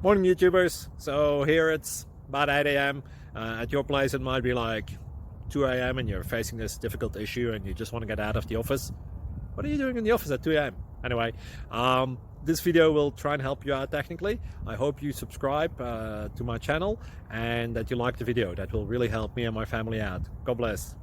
Morning YouTubers. So here it's about 8 a.m. At your place it might be like 2 a.m. and you're facing this difficult issue and you just want to get out of the office. What are you doing in the office at 2 a.m.? Anyway, this video will try and help you out technically. I hope you subscribe to my channel and that you like the video. That will really help me and my family out. God bless.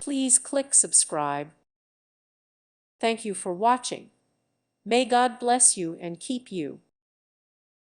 Please click subscribe. Thank you for watching. May God bless you and keep you.